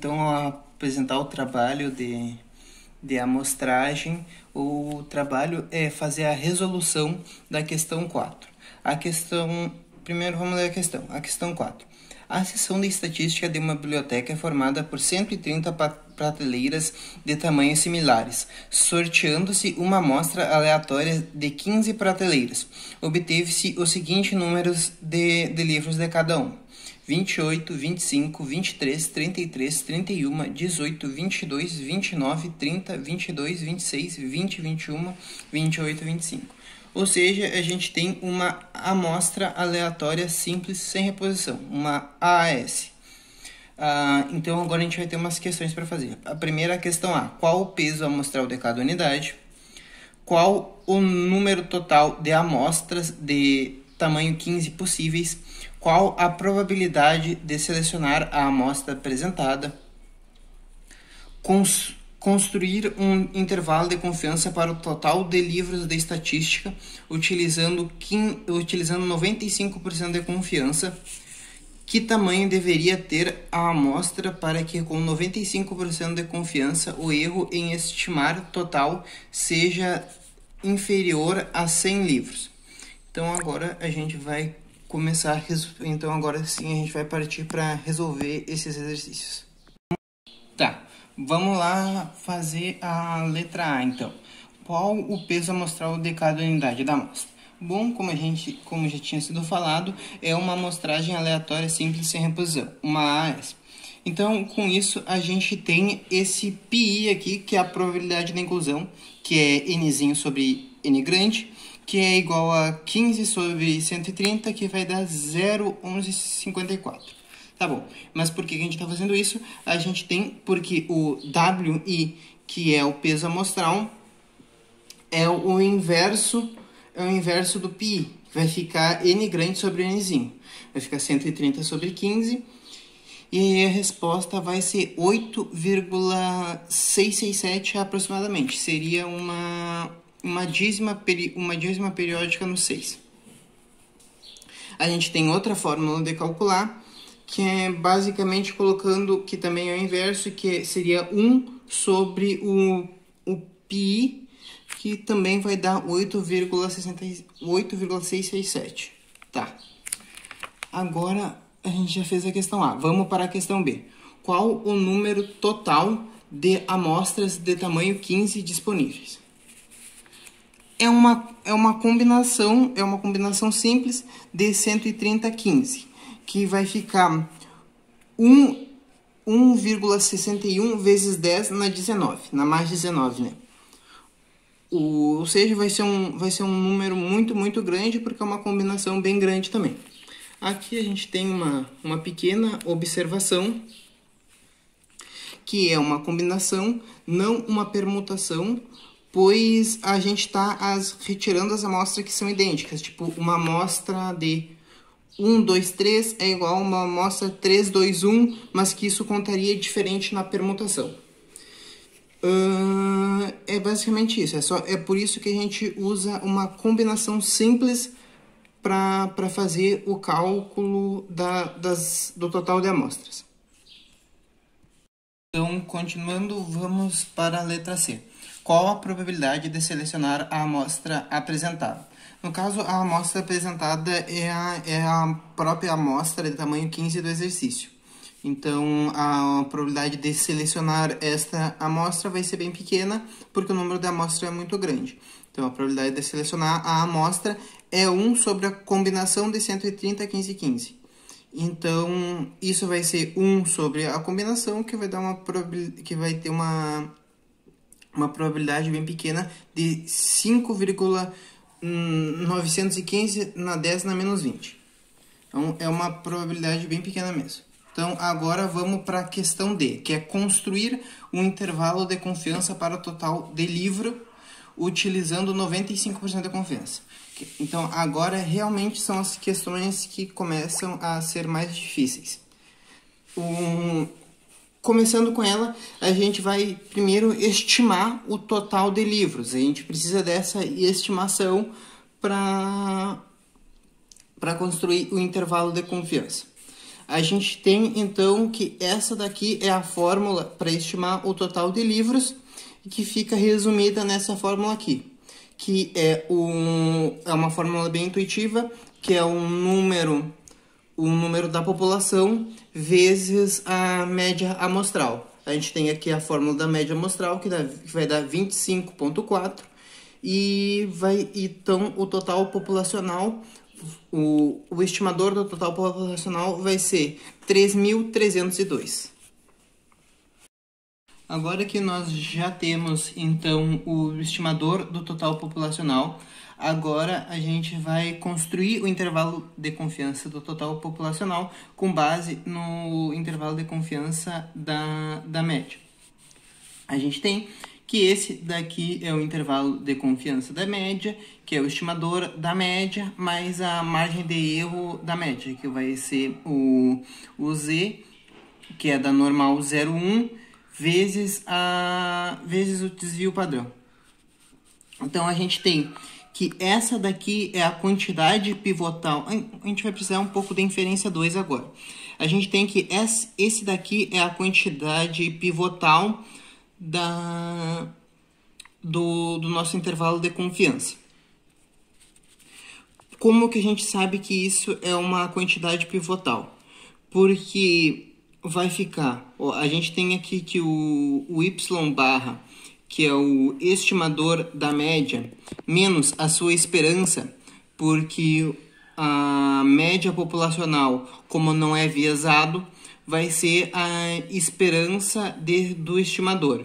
Então, ao apresentar o trabalho de amostragem, o trabalho é fazer a resolução da questão 4. Primeiro vamos ler a questão. A questão 4. A seção de estatística de uma biblioteca é formada por 130 prateleiras de tamanhos similares, sorteando-se uma amostra aleatória de 15 prateleiras. Obteve-se o seguinte números de livros de cada um: 28, 25, 23, 33, 31, 18, 22, 29, 30, 22, 26, 20, 21, 28, 25. Ou seja, a gente tem uma amostra aleatória simples sem reposição, uma AAS. Então agora a gente vai ter umas questões para fazer. A primeira questão A: qual o peso amostral de cada unidade? Qual o número total de amostras de tamanho 15 possíveis? Qual a probabilidade de selecionar a amostra apresentada? Construir um intervalo de confiança para o total de livros de estatística, utilizando 95% de confiança. Que tamanho deveria ter a amostra para que, com 95% de confiança, o erro em estimar total seja inferior a 100 livros? Então agora a gente vai começar, então agora sim a gente vai partir para resolver esses exercícios. Tá, vamos lá fazer a letra A então. Qual o peso amostral de cada unidade da amostra? Bom, como já tinha sido falado, é uma amostragem aleatória simples sem reposição, uma AAS. Então, com isso, a gente tem esse PI aqui, que é a probabilidade de inclusão, que é Nzinho sobre N grande, que é igual a 15 sobre 130, que vai dar 0,1154. Tá bom, mas por que a gente está fazendo isso? A gente tem porque o WI, que é o peso amostral, é o inverso do PI. Vai ficar N grande sobre Nzinho. Vai ficar 130 sobre 15. E aí a resposta vai ser 8,667 aproximadamente. Seria uma dízima periódica no 6. A gente tem outra fórmula de calcular, que é basicamente colocando, que também é o inverso, que seria 1 sobre o PI, que também vai dar 8,667. Tá. Agora a gente já fez a questão A. Vamos para a questão B. Qual o número total de amostras de tamanho 15 disponíveis? É uma combinação simples de 130 a 15, que vai ficar 1,61 vezes 10 na 19, na mais 19, né? Ou seja, vai ser um número muito, muito grande, porque é uma combinação bem grande também. Aqui a gente tem uma pequena observação, que é uma combinação, não uma permutação, pois a gente está retirando as amostras que são idênticas. Tipo, uma amostra de 1, 2, 3 é igual a uma amostra 3, 2, 1, mas que isso contaria diferente na permutação. É basicamente isso. É por isso que a gente usa uma combinação simples para fazer o cálculo do total de amostras. Então, continuando, vamos para a letra C. Qual a probabilidade de selecionar a amostra apresentada? No caso, a amostra apresentada é a própria amostra de tamanho 15 do exercício. Então, a probabilidade de selecionar esta amostra vai ser bem pequena, porque o número da amostra é muito grande. Então, a probabilidade de selecionar a amostra é 1 sobre a combinação de 130, 15 e 15. Então, isso vai ser 1 sobre a combinação, que vai ter uma probabilidade bem pequena de 5,915 na 10 na menos 20. Então, é uma probabilidade bem pequena mesmo. Então, agora vamos para a questão D, que é construir um intervalo de confiança para o total de livro, utilizando 95% de confiança. Então, agora realmente são as questões que começam a ser mais difíceis. Começando com ela, a gente vai primeiro estimar o total de livros. A gente precisa dessa estimação para construir o intervalo de confiança. A gente tem, então, que essa daqui é a fórmula para estimar o total de livros, que fica resumida nessa fórmula aqui, que é uma fórmula bem intuitiva, que é o número da população vezes a média amostral. A gente tem aqui a fórmula da média amostral, que vai dar 25,4, então o total populacional, o estimador do total populacional vai ser 3.302. Agora que nós já temos, então, o estimador do total populacional, agora a gente vai construir o intervalo de confiança do total populacional com base no intervalo de confiança da média. A gente tem que esse daqui é o intervalo de confiança da média, que é o estimador da média, mais a margem de erro da média, que vai ser o Z, que é da normal 0,1, vezes o desvio padrão. Então, a gente tem que essa daqui é a quantidade pivotal. A gente vai precisar um pouco de inferência 2 agora. A gente tem que esse daqui é a quantidade pivotal do nosso intervalo de confiança. Como que a gente sabe que isso é uma quantidade pivotal? Porque vai ficar, a gente tem aqui que o y barra, que é o estimador da média, menos a sua esperança, porque a média populacional, como não é viesado, vai ser a esperança do estimador.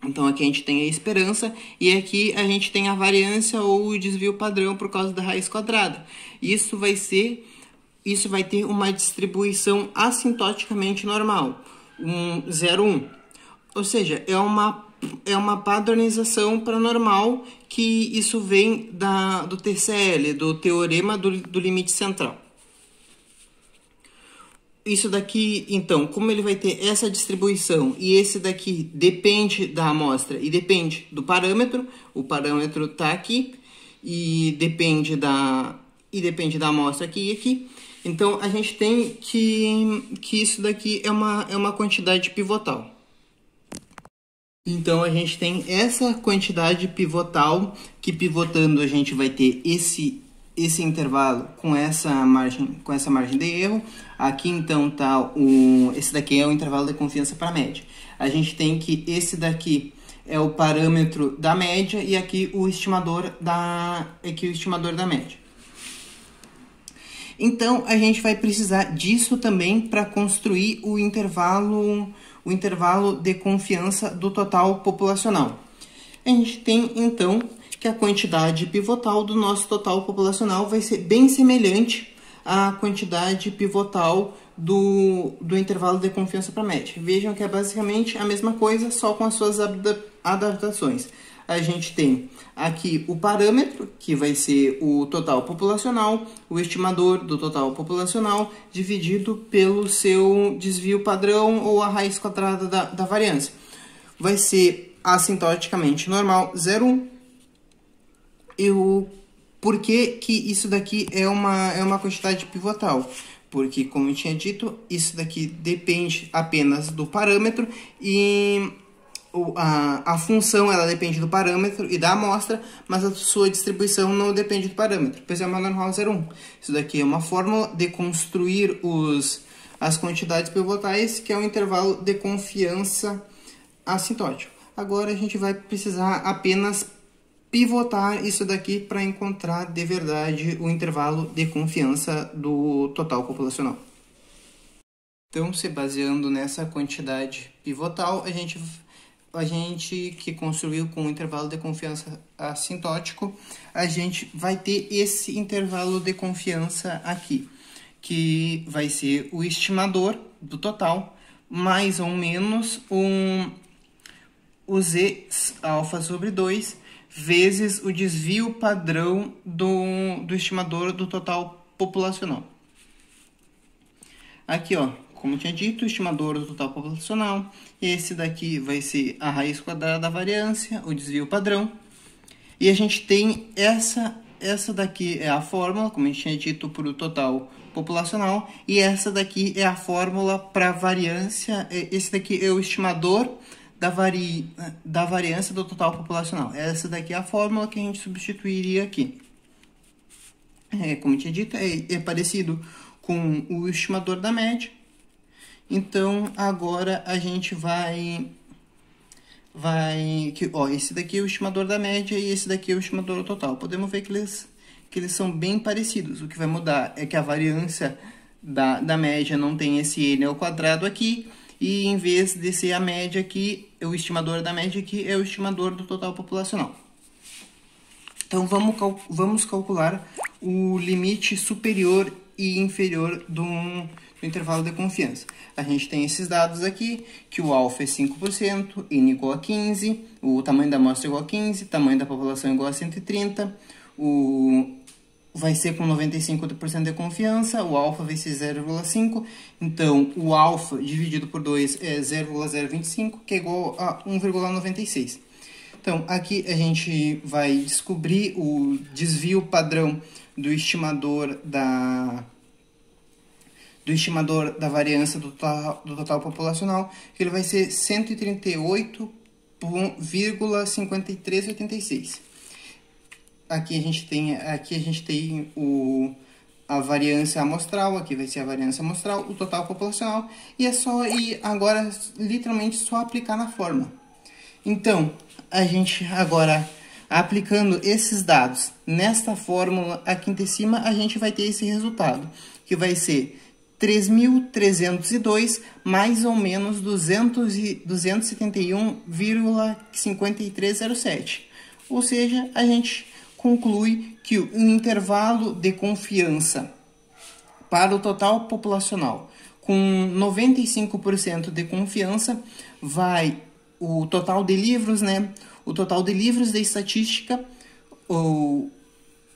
Então, aqui a gente tem a esperança e aqui a gente tem a variância ou o desvio padrão por causa da raiz quadrada. Isso vai ter uma distribuição assintoticamente normal, 0,1. Ou seja, é uma padronização para normal, que isso vem do TCL, do Teorema do Limite Central. Isso daqui, então, como ele vai ter essa distribuição e esse daqui depende da amostra e depende do parâmetro, o parâmetro está aqui e depende da amostra aqui e aqui. Então, a gente tem que isso daqui é uma quantidade pivotal. Então, a gente tem essa quantidade pivotal, que pivotando a gente vai ter esse intervalo com essa margem de erro. Aqui, então, tá esse daqui é o intervalo de confiança para a média. A gente tem que esse daqui é o parâmetro da média e aqui o estimador da média. Então, a gente vai precisar disso também para construir o intervalo de confiança do total populacional. A gente tem, então, que a quantidade pivotal do nosso total populacional vai ser bem semelhante à quantidade pivotal do intervalo de confiança para a média. Vejam que é basicamente a mesma coisa, só com as suas adaptações. A gente tem aqui o parâmetro, que vai ser o total populacional, o estimador do total populacional, dividido pelo seu desvio padrão ou a raiz quadrada da variância. Vai ser assintoticamente normal 0,1. Por que isso daqui é uma quantidade pivotal? Porque, como eu tinha dito, isso daqui depende apenas do parâmetro e a função ela depende do parâmetro e da amostra, mas a sua distribuição não depende do parâmetro, pois é uma normal 0,1. Isso daqui é uma fórmula de construir as quantidades pivotais, que é o intervalo de confiança assintótico. Agora a gente vai precisar apenas pivotar isso daqui para encontrar de verdade o intervalo de confiança do total populacional. Então, se baseando nessa quantidade pivotal, a gente que construiu com o intervalo de confiança assintótico, a gente vai ter esse intervalo de confiança aqui, que vai ser o estimador do total, mais ou menos o Z alfa sobre 2, vezes o desvio padrão do estimador do total populacional. Aqui, ó, como eu tinha dito, o estimador do total populacional. Esse daqui vai ser a raiz quadrada da variância, o desvio padrão. E a gente tem essa daqui é a fórmula, como a gente tinha dito, para o total populacional, e essa daqui é a fórmula para variância, esse daqui é o estimador da variância do total populacional. Essa daqui é a fórmula que a gente substituiria aqui. Como eu tinha dito, é parecido com o estimador da média. Então, agora a gente esse daqui é o estimador da média e esse daqui é o estimador do total. Podemos ver que eles são bem parecidos. O que vai mudar é que a variância da média não tem esse n ao quadrado aqui, e em vez de ser a média aqui, o estimador da média aqui é o estimador do total populacional. Então, vamos calcular o limite superior e inferior do intervalo de confiança. A gente tem esses dados aqui, que o alfa é 5%, n igual a 15, o tamanho da amostra é igual a 15, tamanho da população é igual a 130, vai ser com 95% de confiança, o alfa vai ser 0,5, então o alfa dividido por 2 é 0,025, que é igual a 1,96. Então, aqui a gente vai descobrir o desvio padrão do estimador da variância do total populacional, que ele vai ser 138,5386. Aqui a gente tem a variância amostral, aqui vai ser a variância amostral, o total populacional, e agora literalmente só aplicar na fórmula. Então, a gente agora, aplicando esses dados nesta fórmula aqui em cima, a gente vai ter esse resultado, que vai ser 3.302 mais ou menos 271,5307. Ou seja, a gente conclui que o intervalo de confiança para o total populacional com 95% de confiança o total de livros, o total de livros de estatística, o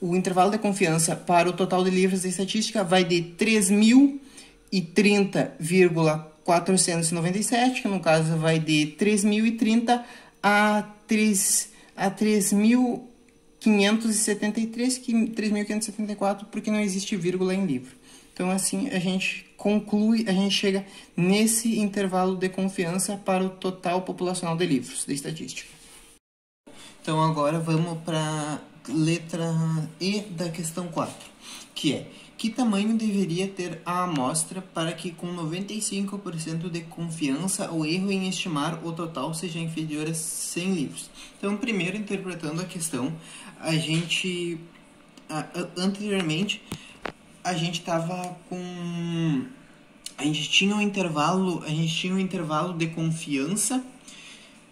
intervalo de confiança para o total de livros de estatística vai de 3.030,497, que no caso vai de 3.030 a 3.573, que 3.574 porque não existe vírgula em livro. Então, assim, a gente chega nesse intervalo de confiança para o total populacional de livros de estatística. Então, agora vamos para a letra E da questão 4, que é: que tamanho deveria ter a amostra para que com 95% de confiança o erro em estimar o total seja inferior a 100 livros? Então, primeiro, interpretando a questão, anteriormente, a gente tinha um intervalo de confiança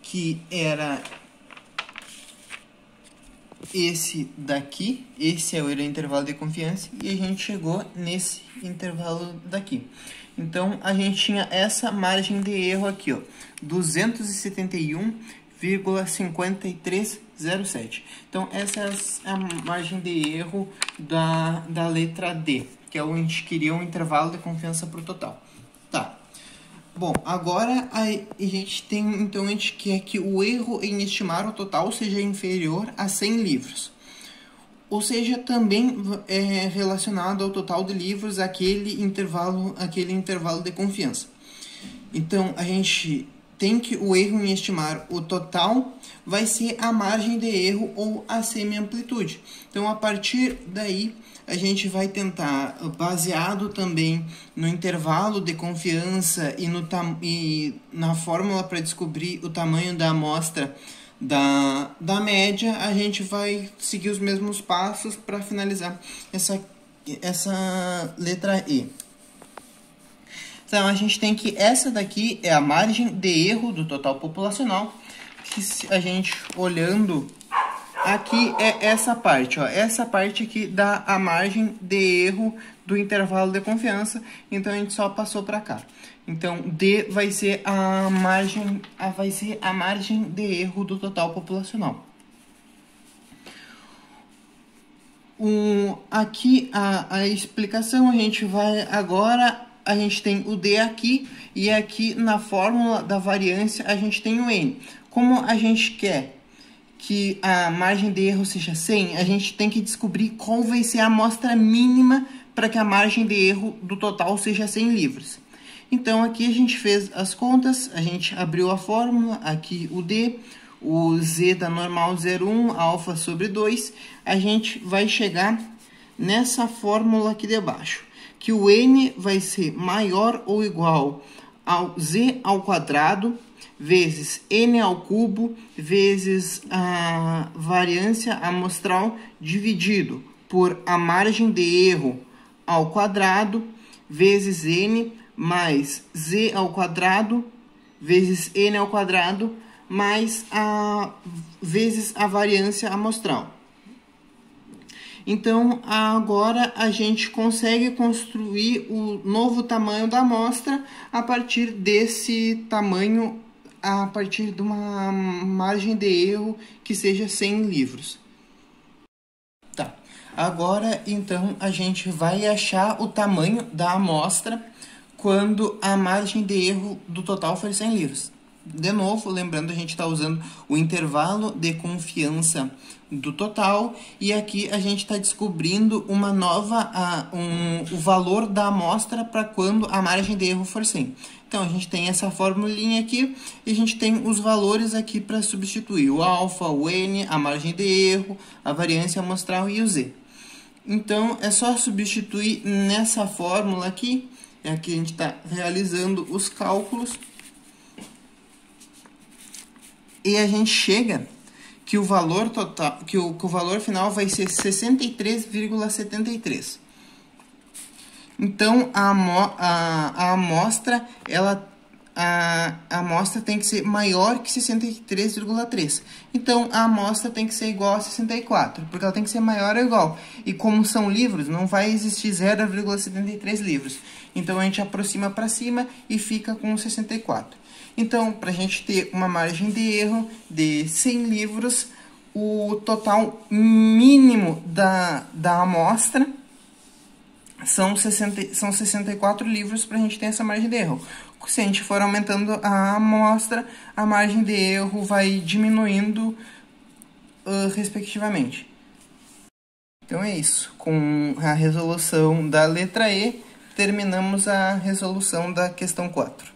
que era esse daqui, esse era o intervalo de confiança, e a gente chegou nesse intervalo daqui. Então, a gente tinha essa margem de erro aqui, ó, 271,5307. Então, essa é a margem de erro da letra D, que é onde a gente queria um intervalo de confiança para o total. Tá. Bom, agora a gente quer que o erro em estimar o total seja inferior a 100 livros. Ou seja, também é relacionado ao total de livros aquele intervalo de confiança. Então, a gente tem que o erro em estimar o total vai ser a margem de erro ou a semi-amplitude. Então, a partir daí, a gente vai tentar, baseado também no intervalo de confiança e na fórmula para descobrir o tamanho da amostra da média, a gente vai seguir os mesmos passos para finalizar essa letra E. Então, a gente tem que essa daqui é a margem de erro do total populacional, que a gente olhando aqui é essa parte, ó, essa parte aqui dá a margem de erro do intervalo de confiança, então a gente só passou para cá. Então, D vai ser a margem de erro do total populacional. Aqui a explicação, a gente tem o D aqui, e aqui na fórmula da variância a gente tem o N. Como a gente quer que a margem de erro seja 100, a gente tem que descobrir qual vai ser a amostra mínima para que a margem de erro do total seja 100 livros. Então, aqui a gente fez as contas, a gente abriu a fórmula, aqui o D, o Z da normal 0,1, alfa sobre 2, a gente vai chegar nessa fórmula aqui de baixo, que o N vai ser maior ou igual ao Z ao quadrado, vezes N ao cubo, vezes a variância amostral, dividido por a margem de erro ao quadrado, vezes N, mais Z ao quadrado, vezes N ao quadrado, mais vezes a variância amostral. Então, agora a gente consegue construir o novo tamanho da amostra a partir desse tamanho, a partir de uma margem de erro que seja 100 livros. Tá. Agora, então, a gente vai achar o tamanho da amostra quando a margem de erro do total for 100 livros. De novo, lembrando, a gente está usando o intervalo de confiança do total, e aqui a gente está descobrindo uma nova, o valor da amostra para quando a margem de erro for 100. Então, a gente tem essa formulinha aqui, e a gente tem os valores aqui para substituir o alfa, o N, a margem de erro, a variância amostral e o Z. Então, é só substituir nessa fórmula aqui, aqui a gente está realizando os cálculos, e a gente chega que o valor total, que o valor final vai ser 63,73. Então a amostra, a amostra tem que ser maior que 63,3. Então a amostra tem que ser igual a 64, porque ela tem que ser maior ou igual. E como são livros, não vai existir 0,73 livros. Então a gente aproxima para cima e fica com 64. Então, para a gente ter uma margem de erro de 100 livros, o total mínimo da amostra são 64 livros para a gente ter essa margem de erro. Se a gente for aumentando a amostra, a margem de erro vai diminuindo respectivamente. Então é isso. Com a resolução da letra E, terminamos a resolução da questão 4.